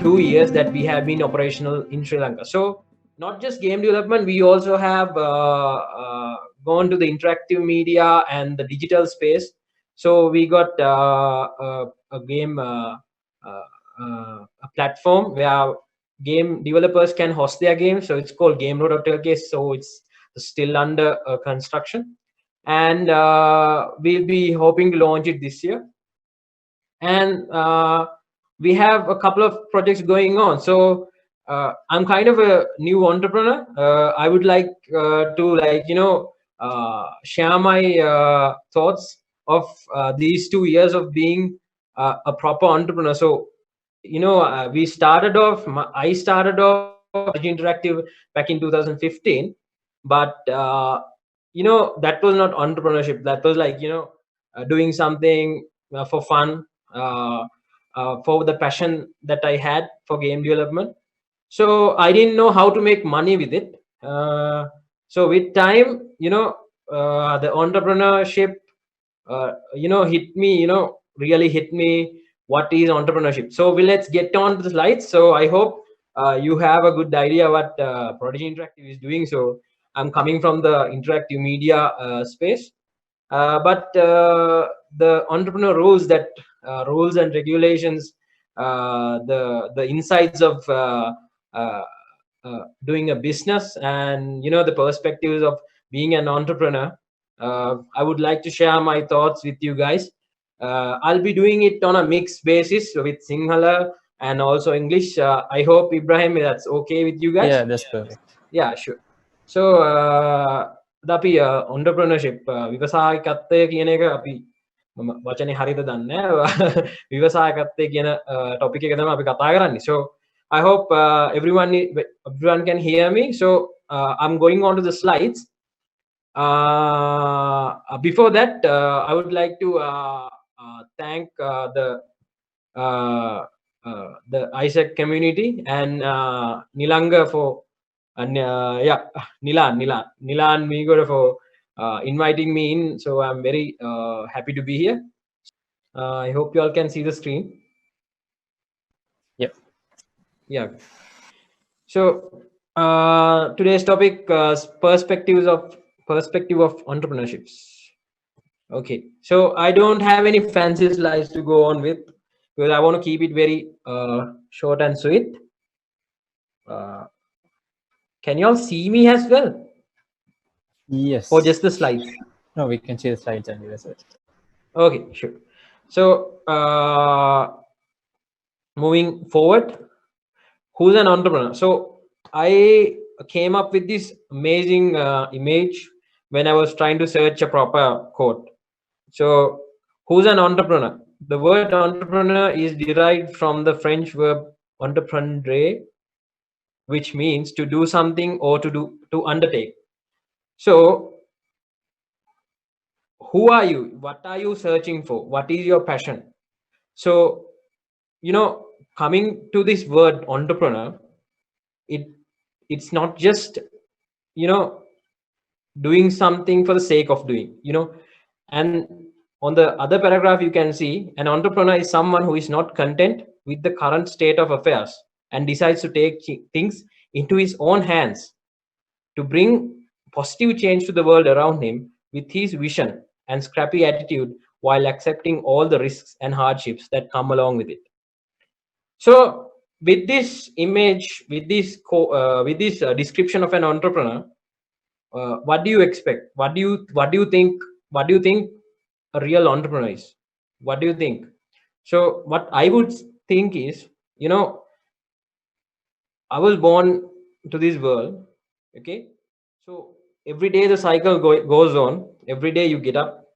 2 years that we have been operational in Sri Lanka. So not just game development, we also have gone to the interactive media and the digital space. So we got a game a platform where game developers can host their games. So it's called GameRoad.lk. So it's still under construction, and we'll be hoping to launch it this year. And we have a couple of projects going on. So I'm kind of a new entrepreneur. I would like to share my thoughts of these 2 years of being a proper entrepreneur. So we started off. I started off Interactive back in 2015, but that was not entrepreneurship. That was like doing something for fun, for the passion that I had for game development. So I didn't know how to make money with it. So with time, the entrepreneurship, hit me. Really hit me. What is entrepreneurship? So let's get on to the slides. So I hope you have a good idea what Prodigy Interactive is doing. So I'm coming from the interactive media space, but the entrepreneur rules and regulations, the insights of doing a business, and the perspectives of being an entrepreneur. I would like to share my thoughts with you guys. I'll be doing it on a mixed basis with Sinhala and also English. I hope, Ibrahim, that's okay with you guys. Yeah, that's perfect. Yeah, sure. So අපි entrepreneurship විවසායකත්වය කියන එක අපි මම වචනේ හරියද දන්නේ නැහැ. විවසායකත්වය කියන topic එක තමයි අපි කතා කරන්නේ. So I hope everyone can hear me. So I'm going on to the slides. Before that, I would like to thank the Isaac community and Nilanga for Nilan Migora for inviting me in. So I'm very happy to be here. I hope you all can see the screen. Yep. Yeah. So today's topic, perspective of entrepreneurships. Okay, so I don't have any fancy slides to go on with because I want to keep it very short and sweet. Can you all see me as well, Yes. or just the slides? No, we can see the slides and the results. Okay, sure. So moving forward, who's an entrepreneur? So I came up with this amazing image when I was trying to search a proper quote. So who's an entrepreneur? The word entrepreneur is derived from the French verb entreprendre, which means to do something or to undertake. So who are you? What are you searching for? What is your passion? So coming to this word entrepreneur, it's not just doing something for the sake of doing. And on the other paragraph, you can see an entrepreneur is someone who is not content with the current state of affairs and decides to take things into his own hands to bring positive change to the world around him with his vision and scrappy attitude, while accepting all the risks and hardships that come along with it. So with this image, with this description of an entrepreneur, what do you expect? What do you think? What do you think a real entrepreneur is? What do you think? So what I would think is, I was born to this world. Okay, so every day the cycle goes on. Every day you get up,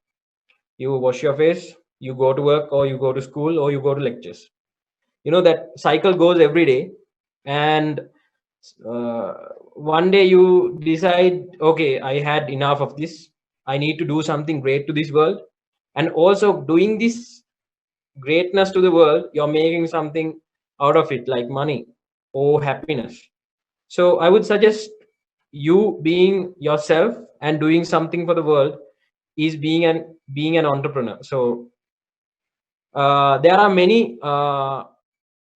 you wash your face, you go to work, or you go to school, or you go to lectures. That cycle goes every day, and one day you decide, okay, I had enough of this. I need to do something great to this world. And also doing this greatness to the world, you're making something out of it, like money or happiness. So I would suggest you being yourself and doing something for the world is being an entrepreneur. So there are many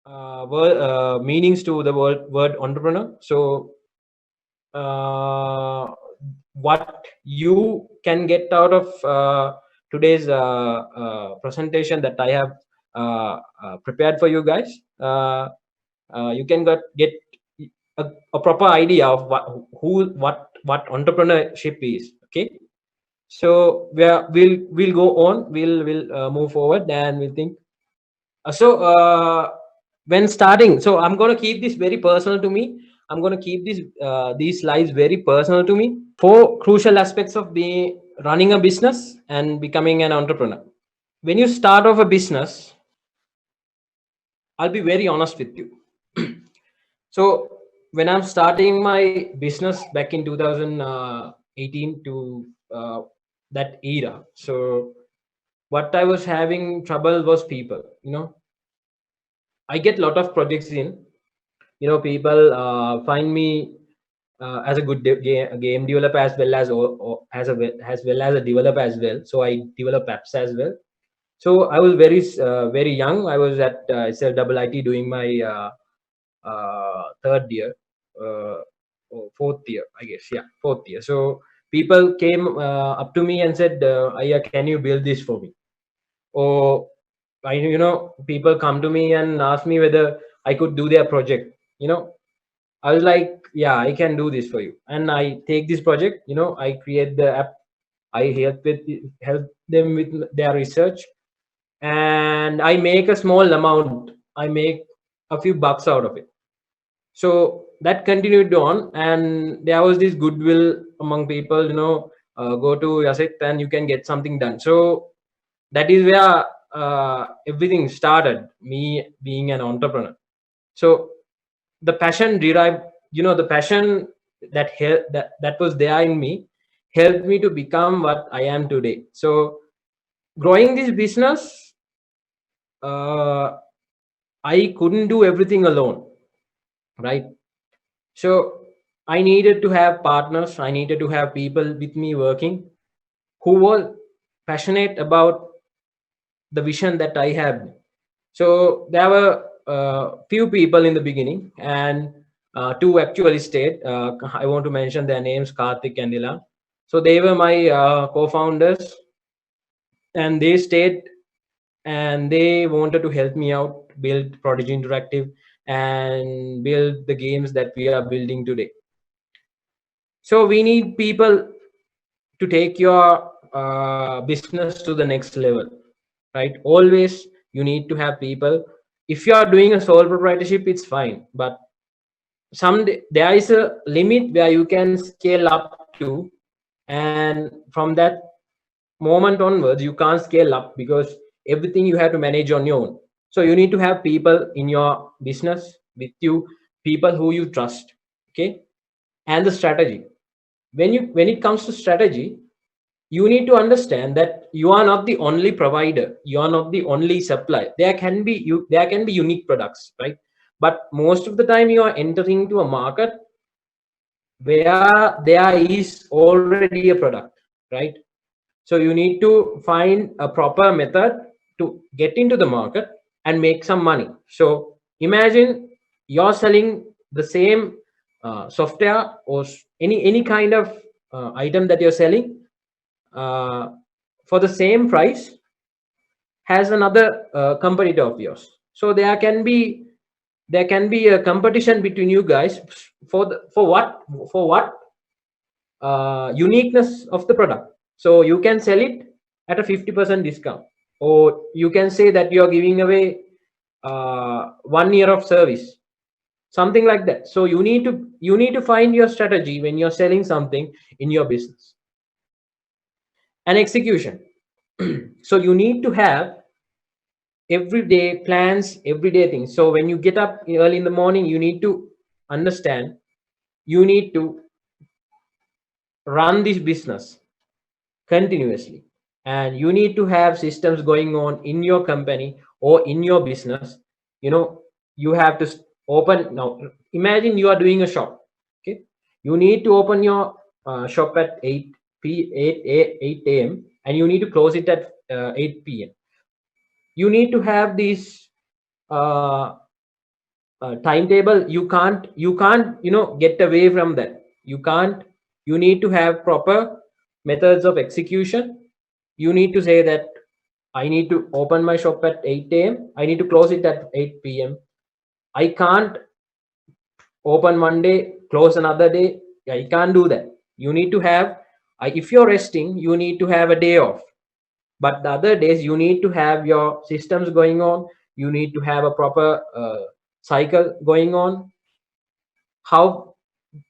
meanings to the word entrepreneur. So what you can get out of today's presentation that I have prepared for you guys, you can get a proper idea of what entrepreneurship is. Okay, so we'll go on, we'll move forward, and we'll think. When starting, so I'm going to keep this very personal to me. I'm going to keep these slides very personal to me. Four crucial aspects of being running a business and becoming an entrepreneur. When you start off a business, I'll be very honest with you. So when I'm starting my business back in 2018 to that era, so what I was having trouble was people. I get a lot of projects in. People find me as a good game developer, as well as or as well as a developer as well. So I develop apps as well. So I was very young. I was at SLIIT doing my third year, or fourth year, I guess. Yeah, fourth year. So people came up to me and said, "Aya, can you build this for me?" Or people come to me and ask me whether I could do their project. I was like, yeah, I can do this for you. And I take this project, I create the app, I help them with their research, and I make a small amount. I make a few bucks out of it. So that continued on, and there was this goodwill among people, go to Yasit and you can get something done. So that is where everything started, me being an entrepreneur. So the passion derived, the passion that was there in me helped me to become what I am today. So growing this business, uh, I couldn't do everything alone, right? So I needed to have partners, I needed to have people with me working who were passionate about the vision that I had. So there were few people in the beginning, and two actually stayed. I want to mention their names, Karthik and Ila. So they were my co-founders, and they stayed, and they wanted to help me out, build Prodigy Interactive, and build the games that we are building today. So we need people to take your business to the next level, right? Always you need to have people. If you are doing a sole proprietorship, it's fine, but there is a limit where you can scale up to, and from that moment onwards you can't scale up, because everything you have to manage on your own. So you need to have people in your business with you, people who you trust. Okay. And the strategy, when it comes to strategy, you need to understand that you are not the only provider, you are not the only supplier. There can be unique products, right? But most of the time you are entering into a market where there is already a product, right? So you need to find a proper method to get into the market and make some money. So imagine you're selling the same software or any kind of item that you're selling uh, for the same price has another competitor of yours. So there can be a competition between you guys for what uniqueness of the product. So you can sell it at a 50% discount, or you can say that you are giving away 1 year of service, something like that. So you need to find your strategy when you're selling something in your business. And execution. So you need to have everyday plans, everyday things. So when you get up early in the morning, you need to understand, you need to run this business continuously, and you need to have systems going on in your company or in your business. You have to open now. Imagine you are doing a shop. Okay. You need to open your shop at 8 a.m. and you need to close it at 8 p.m. You need to have these uh, timetable, you can't get away from that. You need to have proper methods of execution. You need to say that I need to open my shop at 8 a.m. I need to close it at 8 p.m. I can't open one day, close another day. I can't do that. You need to have, if you're resting, you need to have a day off. But the other days, you need to have your systems going on. You need to have a proper cycle going on. How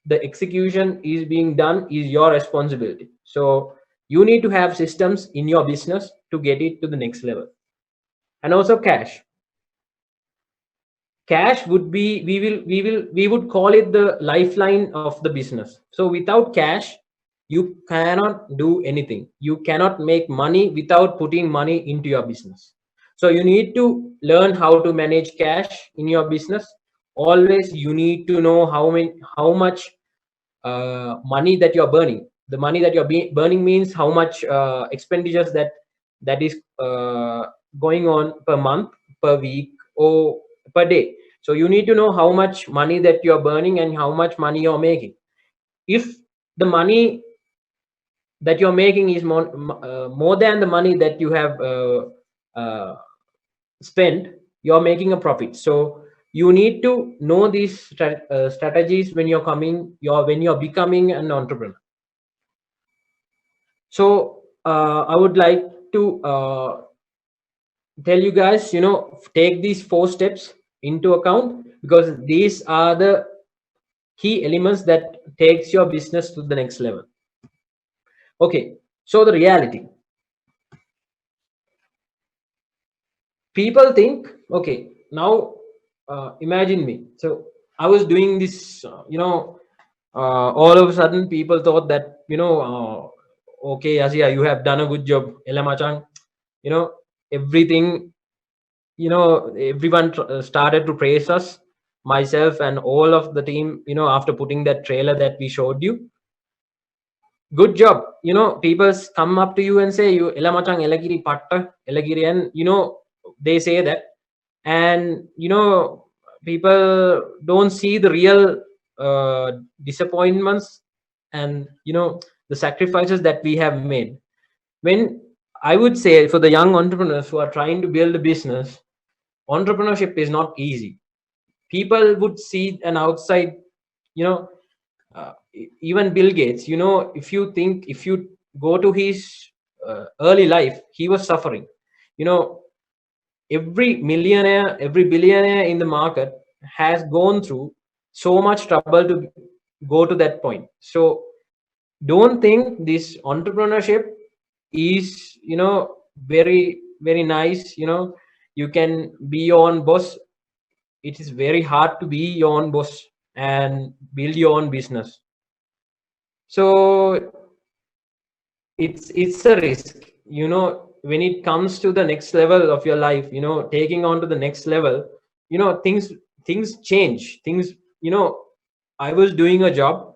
the execution is being done is your responsibility. So you need to have systems in your business to get it to the next level. And also cash would be, we would call it the lifeline of the business. So without cash, you cannot do anything. You cannot make money without putting money into your business. So you need to learn how to manage cash in your business. Always you need to know how much money that you're burning. The money that you're burning means how much expenditures that is going on per month, per week, or per day. So you need to know how much money that you're burning and how much money you're making. If the money that you're making is more than the money that you have spent, you're making a profit. So you need to know these strategies when when you're becoming an entrepreneur. So I would like to tell you guys, take these 4 steps into account, because these are the key elements that takes your business to the next level. Okay, so the reality. People think, okay, now imagine me. So I was doing this, all of a sudden people thought that, okay, Asia, you have done a good job. Ella Machang, everything, everyone started to praise us, myself and all of the team, after putting that trailer that we showed you. Good job. People come up to you and say, you Ella Machang, Elagiri Patta, Elagiri, and they say that. And people don't see the real disappointments and the sacrifices that we have made. When I would say, for the young entrepreneurs who are trying to build a business, entrepreneurship is not easy. People would see an outside, even Bill Gates, if you go to his early life, he was suffering. Every millionaire, every billionaire in the market has gone through so much trouble to go to that point. So don't think this entrepreneurship is very, very nice. You can be your own boss. It is very hard to be your own boss and build your own business. So it's a risk. When it comes to the next level of your life, taking on to the next level, things change. Things, I was doing a job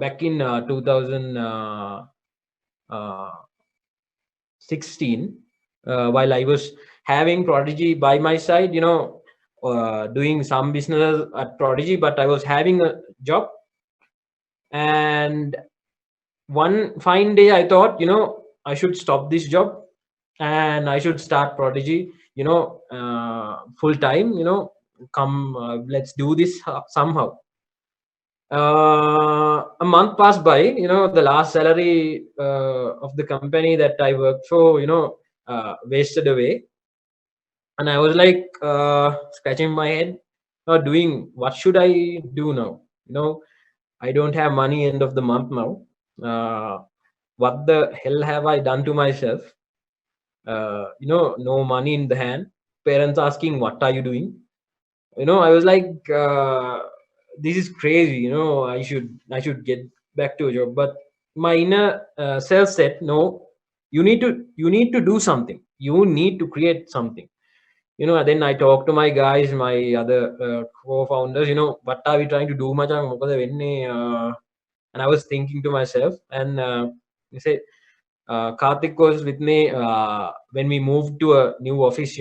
back in 2016, while I was having Prodigy by my side, doing some business at Prodigy, but I was having a job. And one fine day I thought, I should stop this job and I should start Prodigy, full time. Come, let's do this somehow. A month passed by. The last salary of the company that I worked for, wasted away, and I was like scratching my head, doing what should I do now? I don't have money end of the month now. What the hell have I done to myself? No money in the hand. Parents asking, what are you doing? I was like, this is crazy. I should get back to a job. But my inner self said, no, you need to do something. You need to create something. And then I talked to my guys, my other co-founders, what are we trying to do, Machang? And I was thinking to myself, and they said, Karthik was with me when we moved to a new office.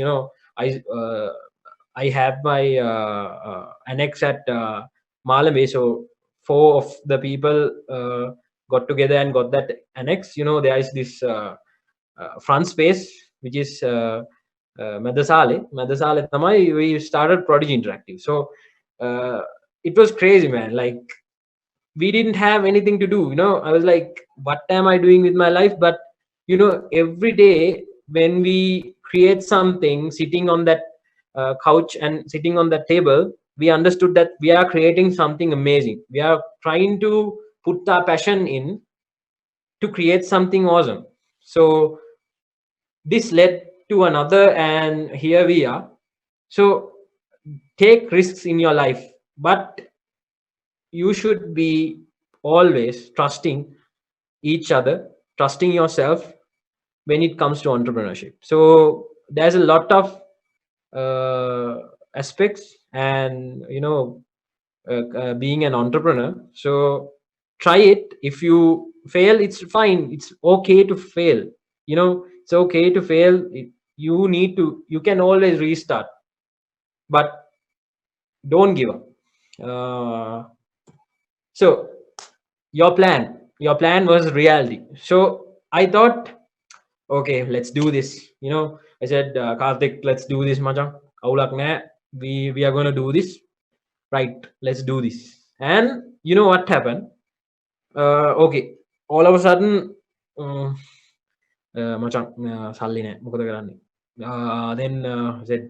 I I have my annex at Malame. So 4 of the people got together and got that annex. There is this front space which is Madasale Tamai. We started Prodigy Interactive. So it was crazy, man. Like, we didn't have anything to do. I was like, what am I doing with my life? But every day when we create something, sitting on that couch and sitting on that table, we understood that we are creating something amazing. We are trying to put our passion in to create something awesome. So this led to another, and here we are. So take risks in your life, but you should be always trusting each other, trusting yourself when it comes to entrepreneurship. So there's a lot of aspects, and being an entrepreneur. So try it. If you fail, it's fine. It's okay to fail. It's okay to fail. You can always restart, but don't give up. So your plan was reality. So I thought, okay, let's do this. I said, Karthik, let's do this, Macha. Aulak naha. We are gonna do this, right? Let's do this. And you know what happened? Okay, all of a sudden, Macha, salli naha. මොකද කරන්නේ? Then I said,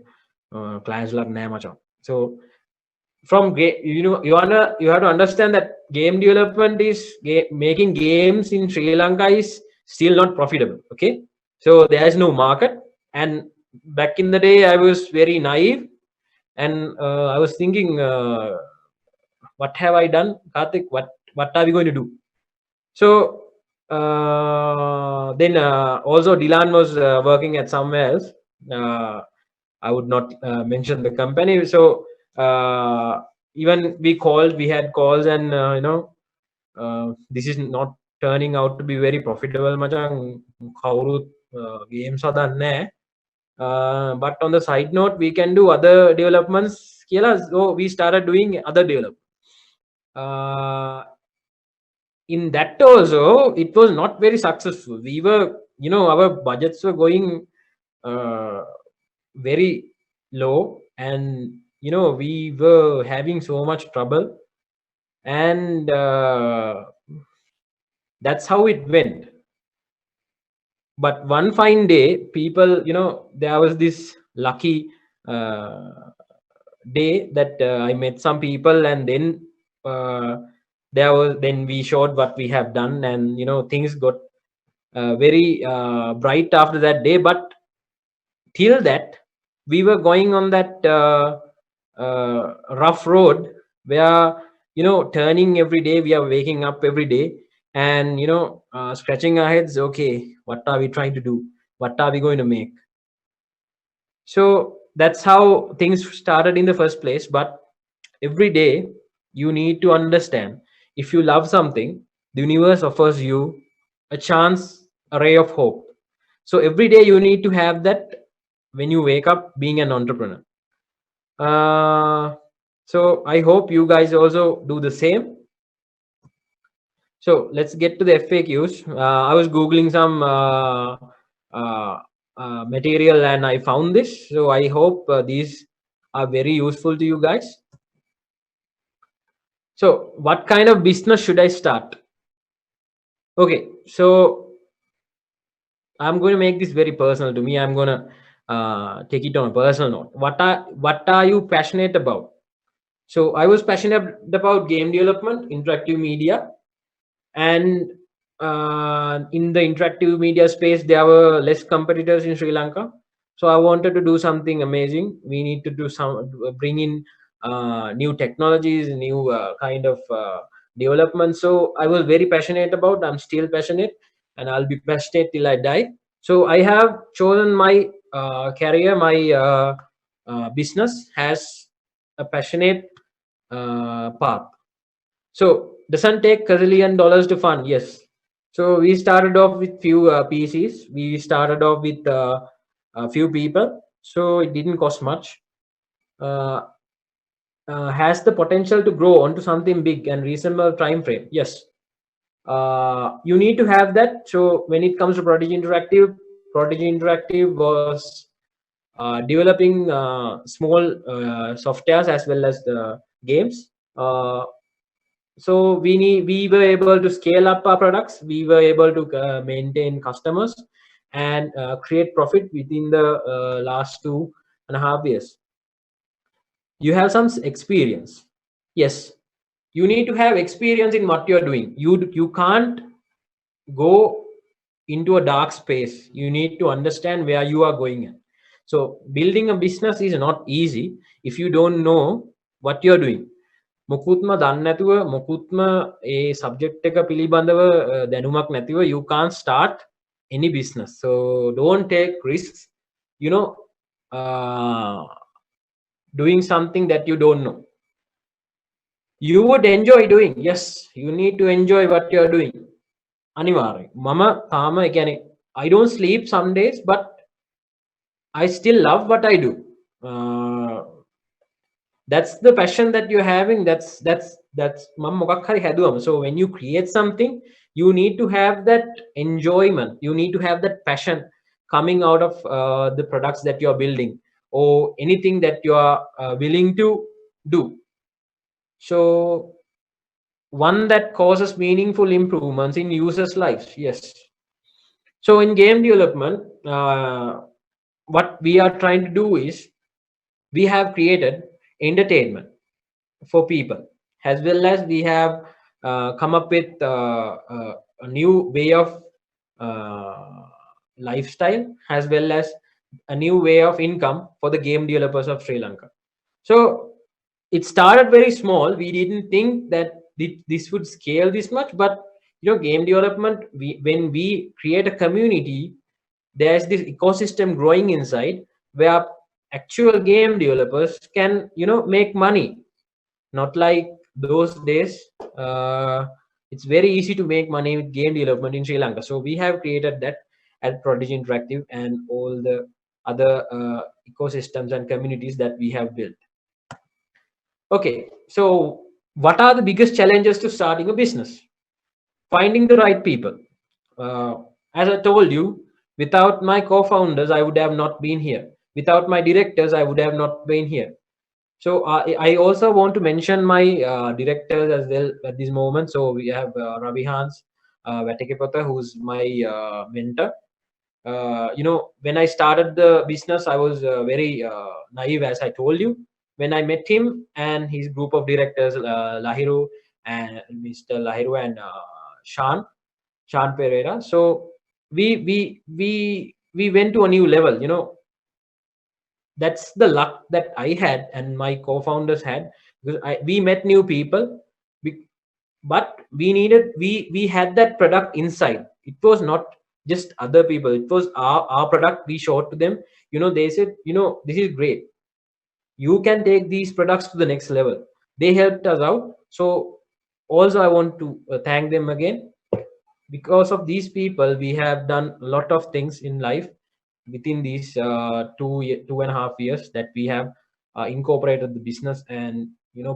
clients like naha, Macha. So from you have to understand that game development is making games in Sri Lanka is still not profitable. Okay, so there is no market, and back in the day I was very naive, and I was thinking, what have I done, Karthik? What are we going to do? So then also Dylan was working at somewhere else. I would not mention the company. So even we had calls, and this is not turning out to be very profitable. Macam කවුරුත් games හදන්නේ. But on the side note, we can do other developments. So we started doing other development. In that also, it was not very successful. We were, our budgets were going very low, and we were having so much trouble, and that's how it went. But one fine day, people, there was this lucky day that I met some people, and then then we showed what we have done, and things got very bright after that day. But till that, we were going on that rough road where turning every day. We are waking up every day, and scratching our heads. Okay, what are we trying to do? What are we going to make? So that's how things started in the first place. But every day you need to understand, if you love something, the universe offers you a chance, a ray of hope. So every day you need to have that when you wake up being an entrepreneur. So I hope you guys also do the same. So let's get to the FAQs. I was googling some material, and I found this. So I hope these are very useful to you guys. So what kind of business should I start? Okay, so I'm going to make this very personal to me. I'm going to take it on a personal note. What are you passionate about? So I was passionate about game development, interactive media, and in the interactive media space, there were less competitors in Sri Lanka. So I wanted to do something amazing. We need to bring in new technologies, new kind of development. So I was very passionate about. I'm still passionate, and I'll be passionate till I die. So I have chosen my career, my business has a passionate path. So doesn't take $1 to fund. Yes. So we started off with few PCs. We started off with a few people. So it didn't cost much. uh, has the potential to grow onto something big and reasonable time frame. Yes, you need to have that. So when it comes to Prodigy Interactive was developing small softwares as well as the games. So we were able to scale up our products. We were able to maintain customers and create profit within the last 2.5 years. You have some experience. Yes, you need to have experience in what you're doing. You can't go into a dark space. You need to understand where you are going at. So building a business is not easy if you don't know what you're doing. මොකුත්ම දන්නේ නැතුව මොකුත්ම ඒ subject එක පිළිබඳව දැනුමක් නැතිව you can't start any business. So don't take risks, you know, uh, doing something that you don't know. You would enjoy doing. Yes, you need to enjoy what you're doing. අනිවාර්යයෙන් මම තාම ඒ කියන්නේ I don't sleep some days but I still love what I do. That's the passion that you're having. That's මම මොකක් හරි හැදුවම. So when you create something, you need to have that enjoyment, you need to have that passion coming out of the products that you're building or anything that you are willing to do. So one that causes meaningful improvements in users' lives. Yes. So in game development, what we are trying to do is we have created entertainment for people, as well as we have come up with a new way of uh, lifestyle, as well as a new way of income for the game developers of Sri Lanka. So it started very small. We didn't think that this would scale this much, but game development, when we create a community, there's this ecosystem growing inside where actual game developers can make money. Not like those days. It's very easy to make money with game development in Sri Lanka. So we have created that at Prodigy Interactive and all the other ecosystems and communities that we have built. Okay, so what are the biggest challenges to starting a business? Finding the right people. As I told you, without my co-founders, I would have not been here. Without my directors, I would have not been here. So I also want to mention my directors as well at this moment. So we have Ravi Hans Vatikipata, who's my mentor. When I started the business, I was very naive, as I told you. When I met him and his group of directors, Lahiru and Mr. Lahiru and Sean Pereira. So we went to a new level. That's the luck that I had and my co-founders had, because we met new people, but we had that product inside. It was not just other people, it was our product. We showed to them. They said, this is great, you can take these products to the next level. They helped us out. So also I want to thank them again. Because of these people, we have done a lot of things in life within these 2.5 years that we have incorporated the business and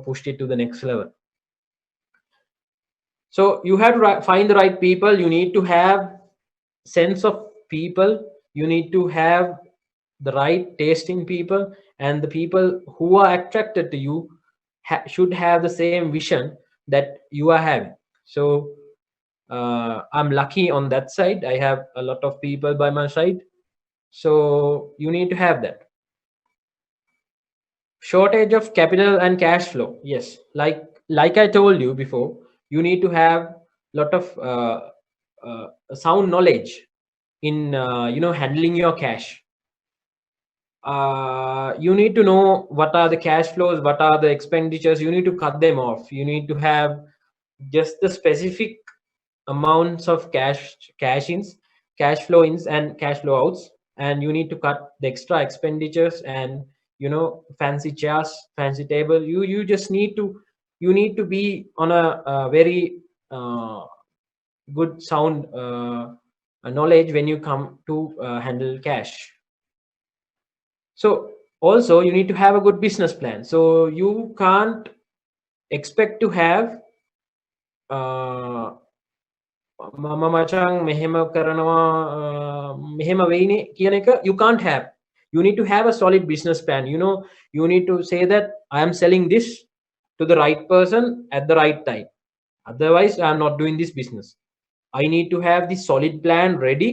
pushed it to the next level. So you have to find the right people. You need to have sense of people. You need to have the right tasting people, and the people who are attracted to you should have the same vision that you are having. So I'm lucky on that side. I have a lot of people by my side. So you need to have that. Shortage of capital and cash flow. Yes, like I told you before, you need to have a lot of sound knowledge in handling your cash. You need to know what are the cash flows, what are the expenditures. You need to cut them off. You need to have just the specific amounts of cash ins, cash flow ins and cash flow outs, and you need to cut the extra expenditures and fancy chairs, fancy table. You just need to be on a very good sound knowledge when you come to handle cash. So Also, you need to have a good business plan. So you can't expect to have මම මචං මෙහෙම කරනවා මෙහෙම වෙයිනේ කියන එක you can't have. You need to have a solid business plan. You know, you need to say that I am selling this to the right person at the right time. Otherwise, I am not doing this business. I need to have this solid plan ready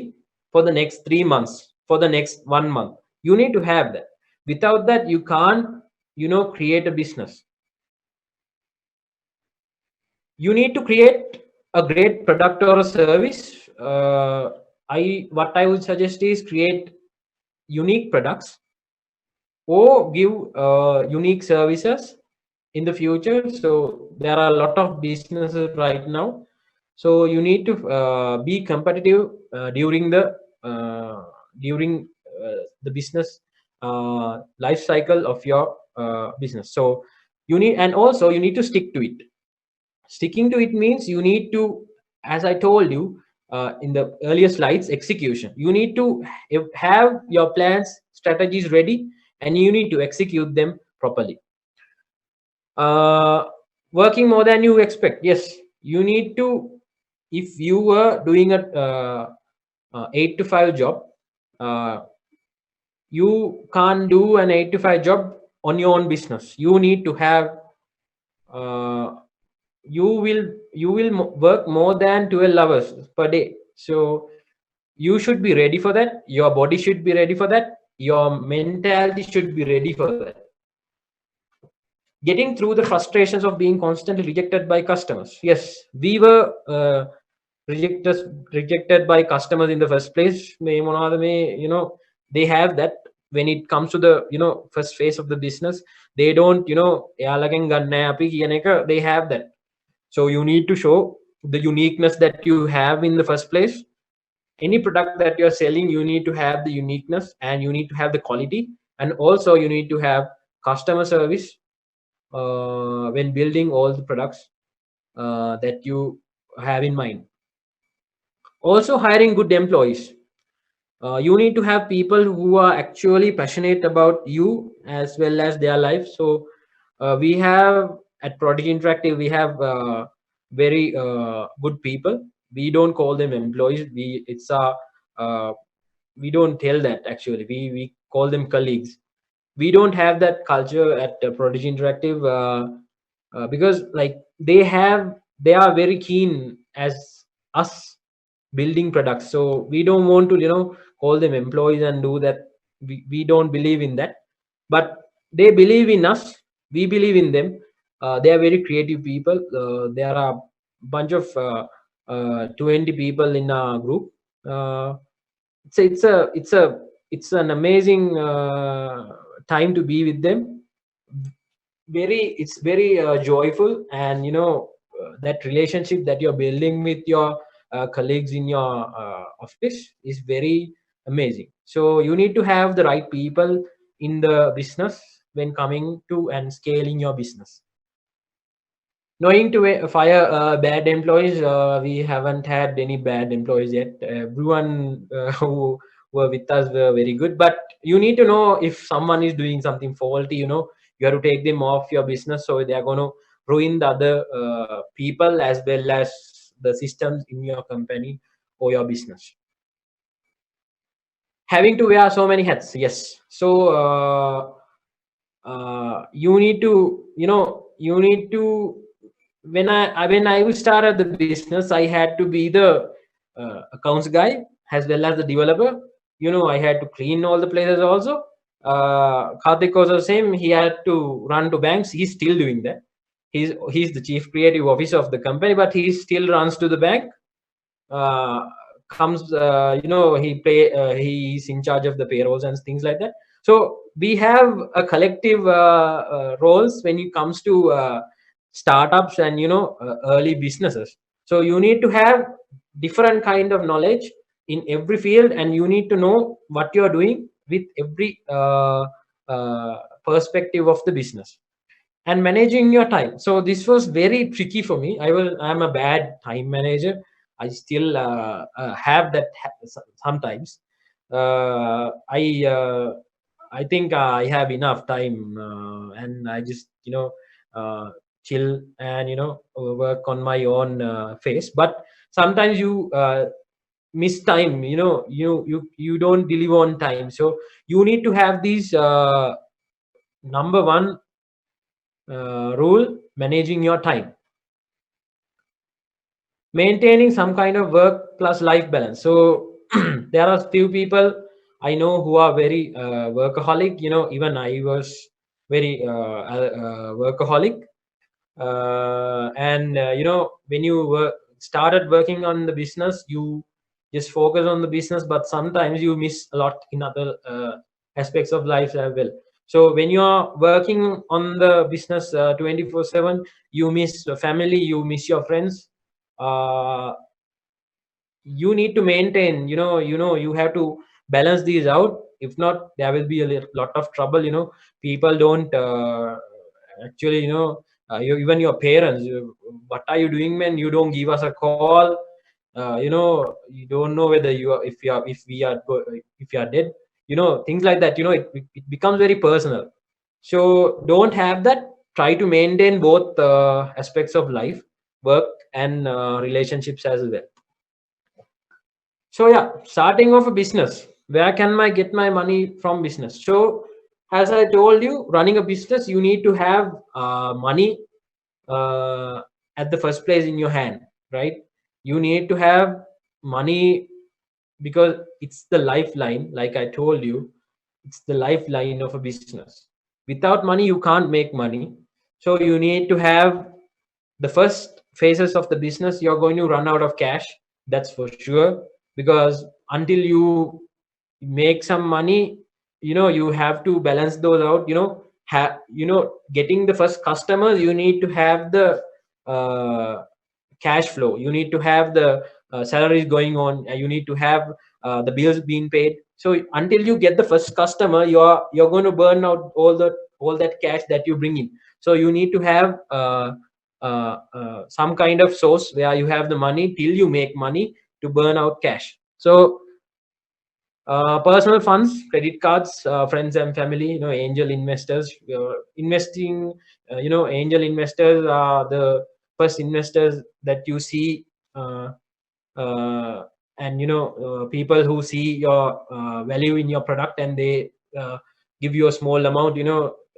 for the next 3 months, for the next 1 month. You need to have that. Without that, you can't, you know, create a business. You need to create a great product or a service. What I would suggest is create unique products or give unique services in the future. So there are a lot of businesses right now. So you need to be competitive during the business life cycle of your business. So you need, and also you need to stick to it. Sticking to it means you need to, as I told you in the earlier slides, execution. You need to have your plans, strategies ready, and you need to execute them properly. Working more than you expect. Yes, you need to. If you were doing a 8 to 5 job, you can't do an 8 to 5 job on your own business. You need to have you will work more than 12 hours per day. So you should be ready for that. Your body should be ready for that. Your mentality should be ready for that. Getting through the frustrations of being constantly rejected by customers. Yes, we were rejected by customers in the first place. You know, they have that. When it comes to the, you know, first phase of the business, they don't, you know, they have that. So you need to show the uniqueness that you have in the first place. Any product that you're selling, you need to have the uniqueness, and you need to have the quality, and also you need to have customer service when building all the products that you have in mind. Also, hiring good employees. You need to have people who are actually passionate about you as well as their life. So we have at Prodigy Interactive, we have very good people. We don't call them employees. We don't tell that, actually. We call them colleagues. We don't have that culture at Prodigy Interactive because like they are very keen as us building products. So we don't want to, you know, call them employees and do that. We don't believe in that. But they believe in us. We believe in them. They are very creative people. There are a bunch of 20 people in our group. It's an amazing time to be with them. It's very joyful, and you know, that relationship that you're building with your colleagues in your office is very amazing. So you need to have the right people in the business when coming to and scaling your business. Knowing to fire bad employees, we haven't had any bad employees yet. Everyone who were with us were very good. But you need to know if someone is doing something faulty, you know, you have to take them off your business, so they are going to ruin the other people as well as the systems in your company or your business. Having to wear so many hats, yes. So you need to, you know, you need to, when I started the business, I had to be the accounts guy as well as the developer. You know, I had to clean all the places also. Karthik was the same. He had to run to banks. He's still doing that. He's the chief creative officer of the company, but he still runs to the bank. You know, he's in charge of the payrolls and things like that. So we have a collective roles when it comes to startups and, you know, early businesses. So you need to have different kind of knowledge in every field, and you need to know what you're doing with every perspective of the business. And managing your time, so this was very tricky for me. I'm a bad time manager. I still have that sometimes. I I think I have enough time, and I just chill and work on my own face. But sometimes you miss time. You don't deliver on time, so you need to have these number one rule: managing your time, maintaining some kind of work plus life balance. So there are few people I know who are very workaholic. Even I was very workaholic. And when you started working on the business, you just focus on the business, but sometimes you miss a lot in other aspects of life as well. So when you are working on the business 24/7, you miss the family, you miss your friends. uh, you need to maintain, you have to balance these out. If not, there will be a lot of trouble. People don't actually, even your parents, what are you doing, man? You don't give us a call. You don't know whether you are, if you are dead, things like that. It becomes very personal. So don't have that. Try to maintain both aspects of life, work and relationships as well. So yeah, starting off a business. Where can I get my money from business? So as I told you, running a business, you need to have money uh, at the first place in your hand, right? You need to have money because it's the lifeline. Like I told you, it's the lifeline of a business. Without money, you can't make money. So you need to have the first phases of the business. You're going to run out of cash, that's for sure, because until you make some money, you have to balance those out. Getting the first customers, you need to have the uh, cash flow. You need to have the salaries going on. You need to have the bills being paid. So until you get the first customer, you're going to burn out all that cash that you bring in. So you need to have some kind of source where you have the money till you make money to burn out cash. So personal funds, credit cards, friends and family, angel investors. Investing, angel investors are the first investors that you see. uh, uh, and people who see your value in your product, and they give you a small amount,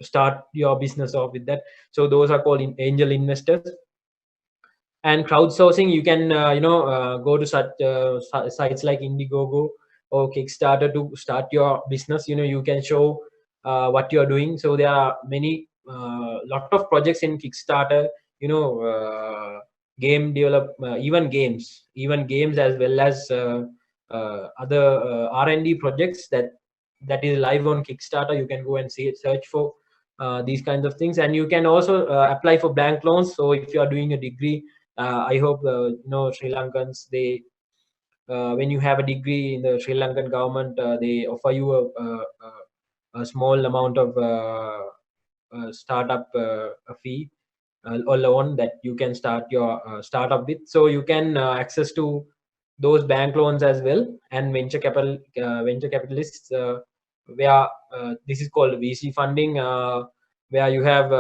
start your business off with that. So those are called angel investors. And crowdsourcing, you can go to such sites like Indiegogo or Kickstarter to start your business. You can show what you are doing. So there are many lot of projects in Kickstarter. Game develop, even games as well as other R&D projects that is live on Kickstarter. You can go and see it, search for these kinds of things. And you can also apply for bank loans. So if you are doing a degree, I hope Sri Lankans, they when you have a degree in the Sri Lankan government, they offer you a small amount of startup a fee or loan that you can start your startup with. So you can access to those bank loans as well. And venture capitalists, where this is called VC funding, where you have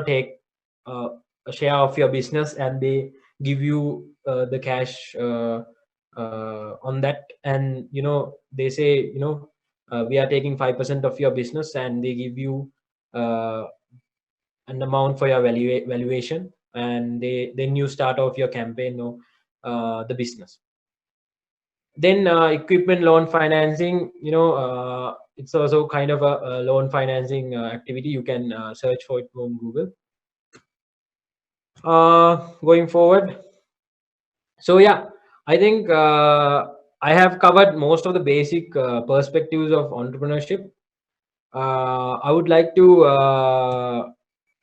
take uh, a share of your business, and they give you the cash on that. And they say, we are taking 5% of your business, and they give you uh, an amount for your valuation, and then you start off your campaign or the business. Then equipment loan financing, it's also kind of a loan financing activity. You can search for it on Google. Going forward, so yeah, I think I have covered most of the basic perspectives of entrepreneurship. I would like to,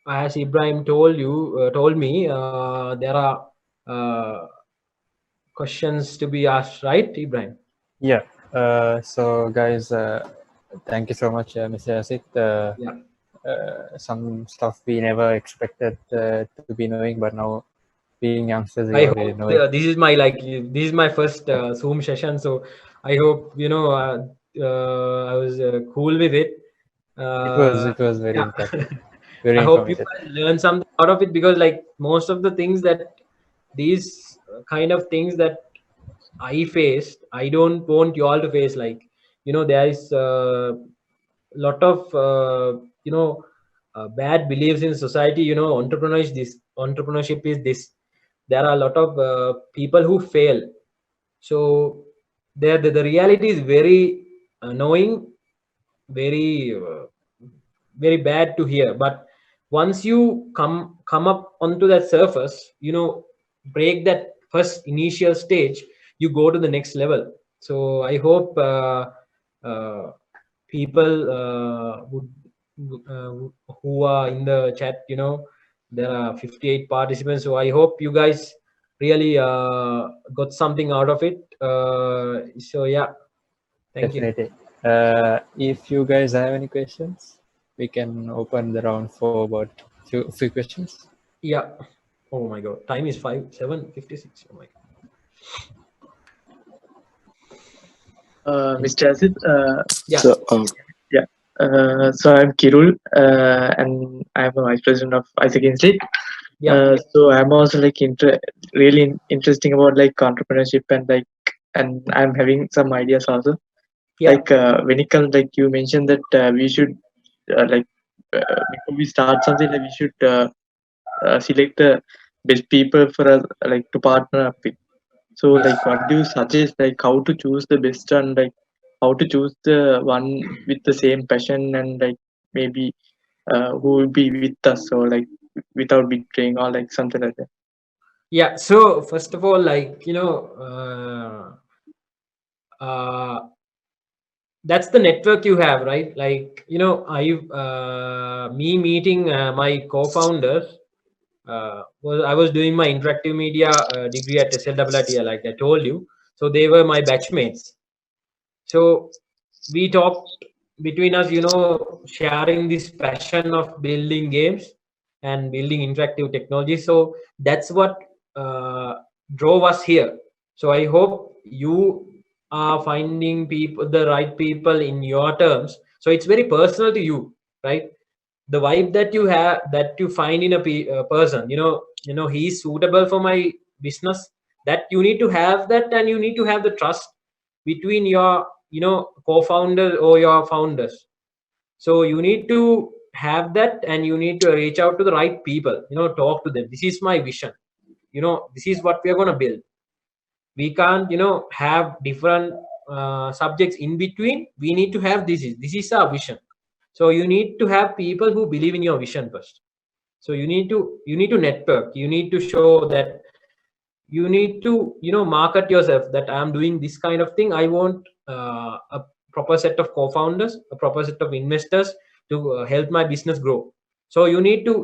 as Ibrahim told me, there are questions to be asked, right, Ibrahim? Yeah. So, guys, thank you so much, Mr. Asit. Yeah. Some stuff we never expected to be knowing, but now being youngsters, we I already hope know it. this is my first Zoom session, so I hope I was cool with it. It was very Yeah. interactive, very I hope you informative. guys learn something out of it, because like most of the things that these kind of things that I faced, I don't want you all to face. Like, there is a lot of bad beliefs in society. Entrepreneurship is this. There are a lot of people who fail. So the reality is very annoying, very very bad to hear. But once you come up onto that surface, break that first initial stage, you go to the next level. So I hope uh, people uh, who are in the chat, there are 58 participants, so I hope you guys really got something out of it. So yeah, thank you. Definitely. If you guys have any questions, we can open the round for about few questions. Yeah. Oh my god, time is 7:56. Oh my god. Mr. Aziz, Yeah. yeah. So I'm Kirul, and I'm a vice president of Isaac Institute. Yeah. So I'm also like really interesting about like entrepreneurship and I'm having some ideas also. Yeah. Like when it comes, like you mentioned that we should before we start something, like we should select the best people for us, like to partner up with. So Yes. like what do you suggest, like how to choose the best one, like how to choose the one with the same passion and like maybe who will be with us or like without betraying or like something like that. Yeah. So first of all, like, that's the network you have, right? Like, me meeting my co-founders, I was doing my interactive media degree at SLWT, like I told you. So they were my batchmates. So we talked between us, sharing this passion of building games and building interactive technology. So that's what uh, drove us here. So I hope you are finding the right people in your terms. So it's very personal to you, right? The vibe that you have, that you find in a person, he's suitable for my business. That you need to have that, and you need to have the trust between your co-founders or your founders. So you need to have that, and you need to reach out to the right people, talk to them. This is my vision, this is what we are going to build. We can't have different subjects in between. We need to have this is our vision. So you need to have people who believe in your vision first. So you need to network. You need to show that. You need to market yourself, that I'm doing this kind of thing. I want a proper set of co-founders, a proper set of investors to help my business grow. So you need to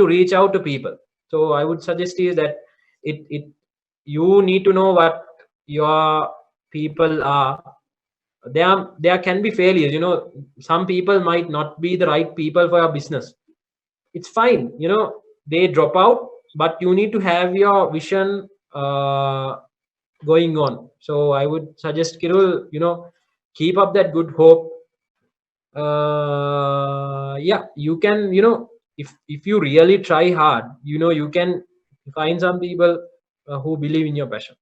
reach out to people. So I would suggest is that it you need to know what your people are. There can be failures. Some people might not be the right people for your business. It's fine. They drop out, but you need to have your vision going on. So I would suggest, Kirul, keep up that good hope. Yeah, you can, if you really try hard, you can find some people who believe in your passion.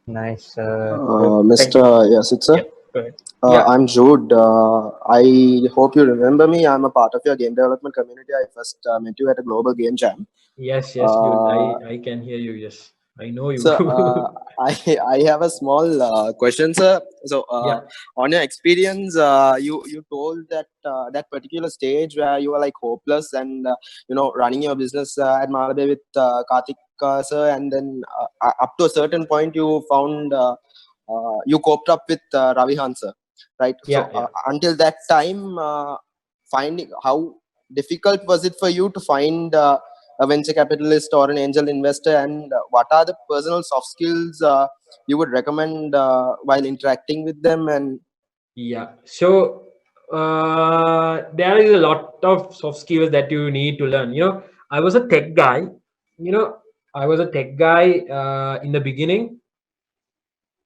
Nice. Thank you. Mr. Yasid, sir. Yeah, go ahead. Yeah. I'm Jude. I hope you remember me. I'm a part of your game development community. I first met you at a global game jam. Yes, dude. Uh, I can hear you. Yes, I know you. so I have a small question, sir. So Yeah. on your experience, you told that that particular stage where you were like hopeless and running your business at Malabe with Karthik sir, and then up to a certain point you found you coped up with Ravi Hansa, right? Yeah, So yeah. until that time, finding how difficult was it for you to find a venture capitalist or an angel investor, and what are the personal soft skills you would recommend while interacting with them? And Yeah. So there is a lot of soft skills that you need to learn. I was a tech guy. I was a tech guy in the beginning.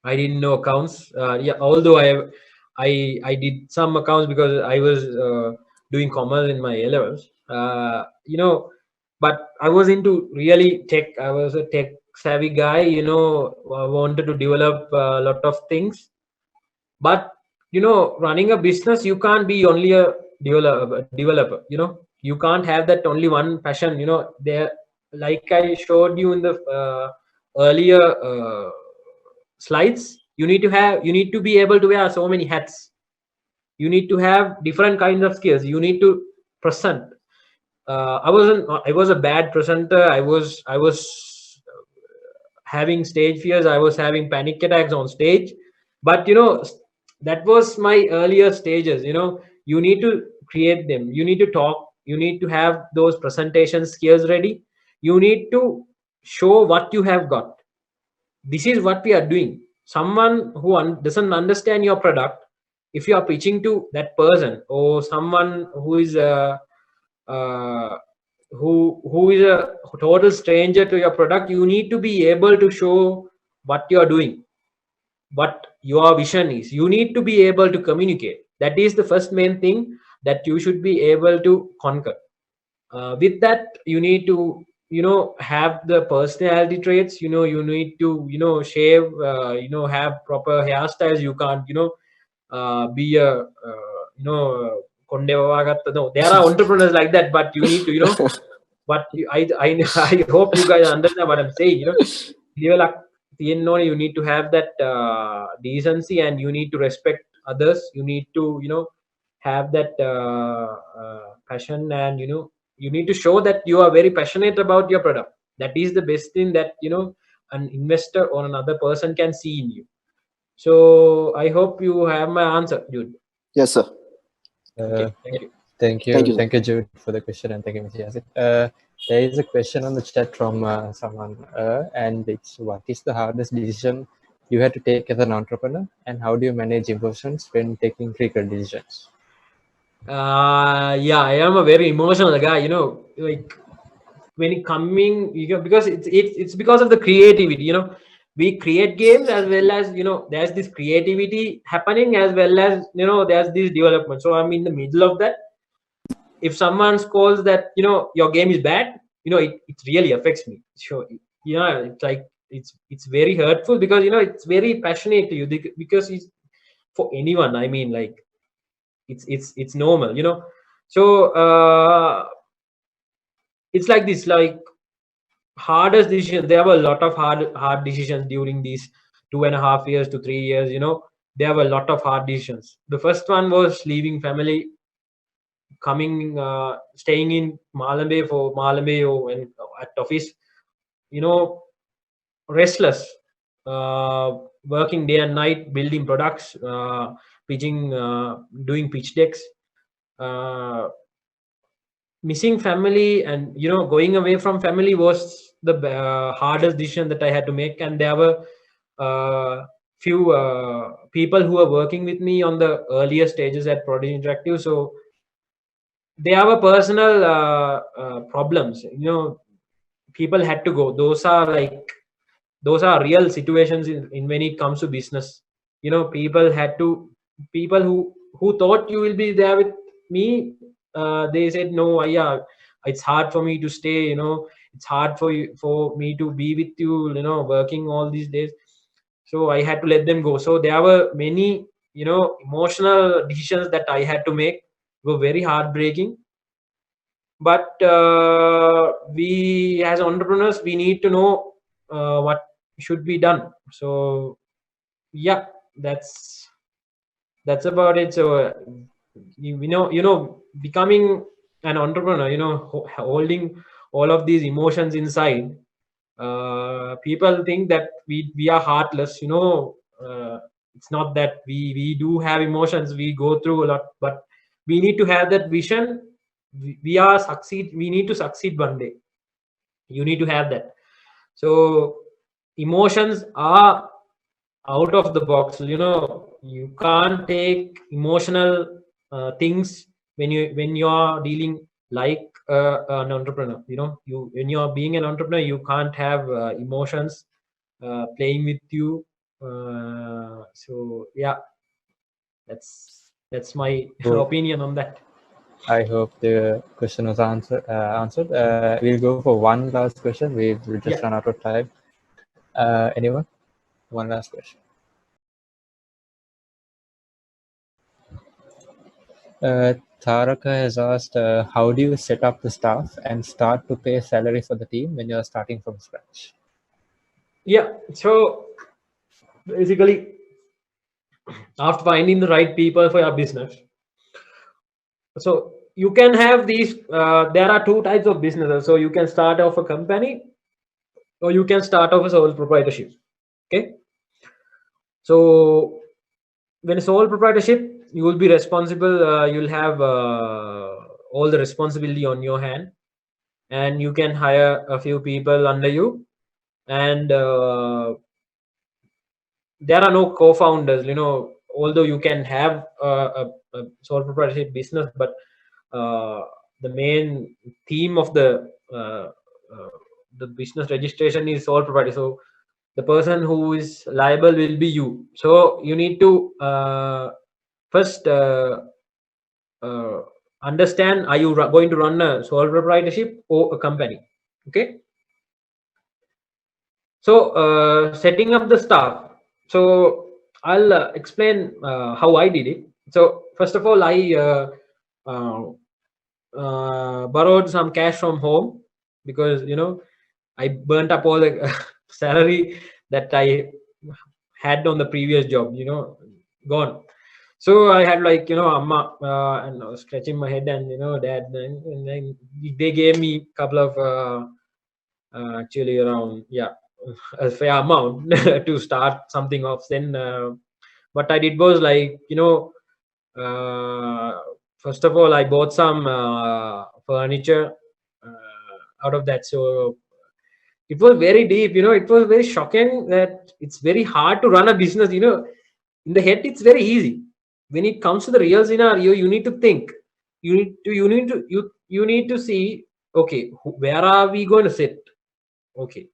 I didn't know accounts. Yeah, although I did some accounts because I was doing commerce in my A levels. But I was into really tech. I was a tech savvy guy. I wanted to develop a lot of things. But running a business, you can't be only a developer. You can't have that only one passion. There, like I showed you in the earlier slides, you need to be able to wear so many hats. You need to have different kinds of skills. You need to present. I was a bad presenter. I was having stage fears. I was having panic attacks on stage. But that was my earlier stages. You need to create them. You need to talk. You need to have those presentation skills ready. You need to show what you have got. This is what we are doing. Someone who doesn't understand your product, if you are pitching to that person, or someone who is uh, who is a total stranger to your product, you need to be able to show what you are doing, what your vision is. You need to be able to communicate. That is the first main thing that you should be able to conquer. With that, you need to have the personality traits. You need to shave, have proper hairstyles. You can't be a konde vavagatta. No, there are entrepreneurs like that, but you need to but I hope you guys understand what I'm saying. Level you need to have that decency, and you need to respect others. You need to have that passion, and you need to show that you are very passionate about your product. That is the best thing that an investor or another person can see in you. So I hope you have my answer, Jude. Yes, sir. Okay, thank you. Thank you, Jude, for the question, and thank you, Mr. Yazid. There is a question on the chat from someone, and it's, what is the hardest decision you had to take as an entrepreneur, and how do you manage emotions when taking critical decisions? Yeah, I am a very emotional guy. Like when it coming, because it's because of the creativity. We create games, as well as there's this creativity happening, as well as there's this development. So I'm in the middle of that. If someone calls that your game is bad, it really affects me. So it's like it's very hurtful, because it's very passionate to you, because it's for anyone. I mean, like it's normal. So it's like this, like hardest decision. There were a lot of hard decisions during these 2.5 years to 3 years. There were a lot of hard decisions. The first one was leaving family, staying in Malambe for Malambe, and at office, restless, working day and night, building products, pitching, doing pitch decks, missing family, and going away from family was the hardest decision that I had to make. And there were few people who were working with me on the earlier stages at Prodigy Interactive. So they have a personal problems. People had to go. Those are real situations in when it comes to business. People who thought you will be there with me, they said no. Yeah, it's hard for me to stay. It's hard for me to be with you, working all these days. So I had to let them go. So there were many emotional decisions that I had to make. Were very heartbreaking. But we, as entrepreneurs, we need to know what should be done. So yeah, that's about it. So becoming an entrepreneur, holding all of these emotions inside, people think that we are heartless. It's not that. We do have emotions. We go through a lot, but we need to have that vision. We need to succeed one day. You need to have that. So emotions are out of the box. You can't take emotional things when you are dealing like an entrepreneur. When you are being an entrepreneur, you can't have emotions playing with you. So yeah, that's my Cool. opinion on that. I hope the question was answered. We'll go for one last question. We'll just Yeah. run out of time. Anyone? One last question. Taraka has asked, how do you set up the staff and start to pay salary for the team when you're starting from scratch? Yeah. So basically, after finding the right people for your business, so you can have these. There are two types of businesses. So you can start off a company, or you can start off a sole proprietorship. Okay. So when a sole proprietorship, you will be responsible. You'll have all the responsibility on your hand, and you can hire a few people under you, and there are no co-founders. Although you can have a sole proprietorship business, but the main theme of the business registration is sole proprietor. So the person who is liable will be you. So you need to first understand, are you going to run a sole proprietorship or a company? Okay. So setting up the staff. So I'll explain how I did it. So first of all, I borrowed some cash from home, because I burnt up all the salary that I had on the previous job. Gone. So I had, like, amma, and I was scratching my head, and dad, and then they gave me a couple of actually around, yeah, a fair amount to start something off. Then what I did was, like, first of all, I bought some furniture out of that. So it was very deep. It was very shocking that it's very hard to run a business. In the head it's very easy. When it comes to the real scenario, you need to think. You need to see, okay, where are we going to sit? Okay,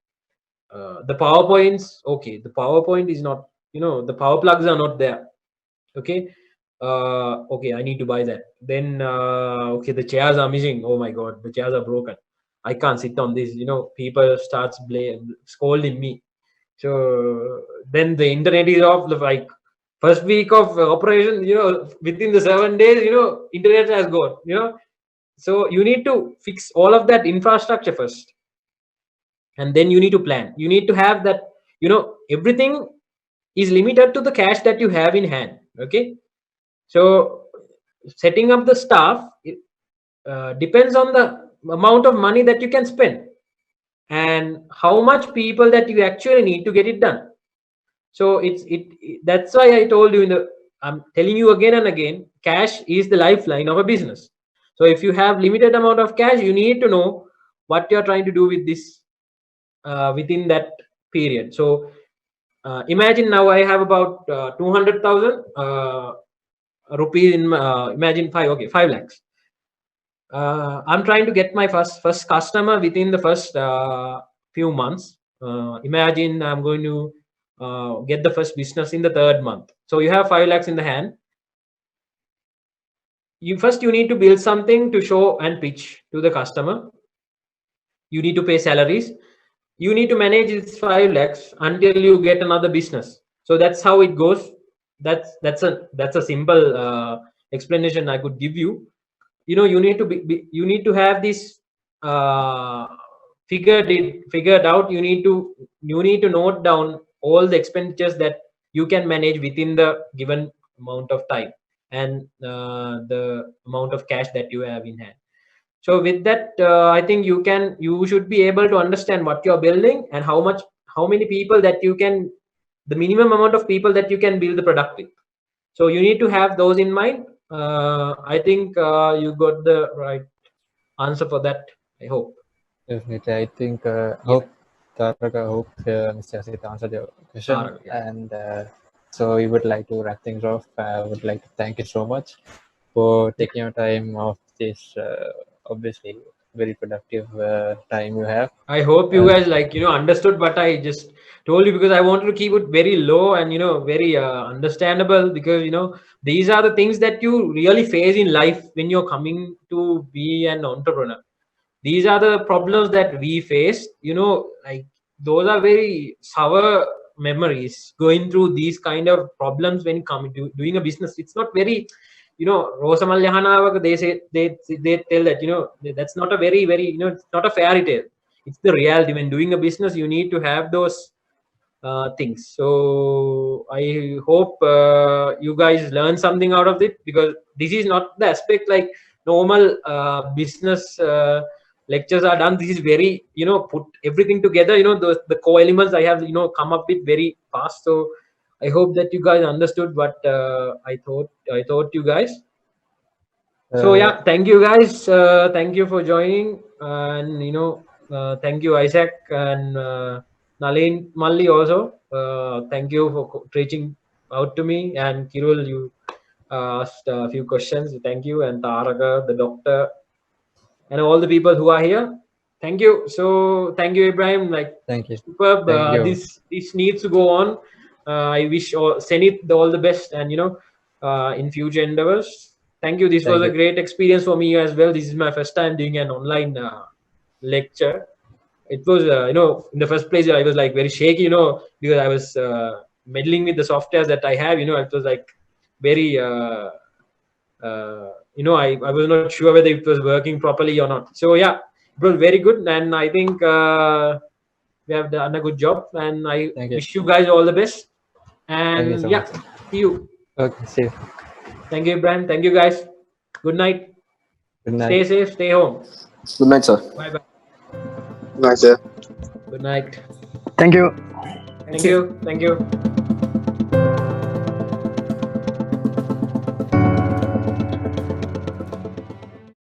the PowerPoints, okay, the PowerPoint is not, the power plugs are not there. Okay. Okay, I need to buy that. Then okay, the chairs are missing. Oh my god, the chairs are broken. I can't sit on this. People starts scolding me. So then the internet is off. Like, first week of operation, within the 7 days, internet has gone. So you need to fix all of that infrastructure first, and then you need to plan. You need to have that. Everything is limited to the cash that you have in hand. Okay. So setting up the staff, it depends on the amount of money that you can spend, and how much people that you actually need to get it done. So that's why I told you, I'm telling you again and again, cash is the lifeline of a business. So if you have limited amount of cash, you need to know what you're trying to do with this within that period. So imagine now I have about 200,000 rupees in imagine 5 lakhs. I'm trying to get my first customer within the first few months. Imagine I'm going to get the first business in the 3rd month. So you have 5 lakhs in the hand. You need to build something to show and pitch to the customer. You need to pay salaries. You need to manage this 5 lakhs until you get another business. So that's how it goes. That's a simple explanation I could give you. You need to you need to have this figured out. You need to note down all the expenditures that you can manage within the given amount of time, and the amount of cash that you have in hand. So with that, I think you should be able to understand what you're building, and how many people that you can, the minimum amount of people that you can build the product with. So you need to have those in mind. I think you got the right answer for that, I hope. Definitely. I think, Yeah. hope, Taraka, hope Mr. Asit answered your question. Taraka, yeah. And so we would like to wrap things off. I would like to thank you so much for taking your time off this, obviously, very productive time you have. I hope you guys understood what I just told you because I wanted to keep it very low and very understandable, because these are the things that you really face in life when you're coming to be an entrepreneur. These are the problems that we face. Like those are very sour memories, going through these kind of problems when coming to doing a business. It's not very Rosamalyahanavaka, they say they tell that that's not a very it's not a fairy tale. It's the reality. When doing a business, you need to have those things. So I hope you guys learn something out of it, because this is not the aspect like normal business lectures are done. This is very put everything together. The core elements I have come up with very fast. So I hope that you guys understood what I thought you guys. So yeah, thank you guys. Thank you for joining, and thank you Isaac and Nalin Malli also. Thank you for reaching out to me, and Kirul, you asked a few questions. Thank you, and Taraka, the doctor, and all the people who are here. Thank you. So thank you, Ibrahim. Like Thank you. superb. Thank you. This needs to go on. I wish Zenith all the best, and in future endeavors. Thank you. This Thank was a you. great experience for me as well. This is my first time doing an online lecture. It was in the first place I was like very shaky, because I was meddling with the softwares that I have. It was like very I was not sure whether it was working properly or not. So yeah, it was very good, and I think we have done a good job, and I Thank you. wish you guys all the best. Thank you And so yeah, much. see you. Okay, see you. Thank you, Brian. Thank you, guys. Good night. Good night. Stay safe. Stay home. Good night, sir. Bye bye. Good night, sir. Good night. Thank you. Thank you. Thank you.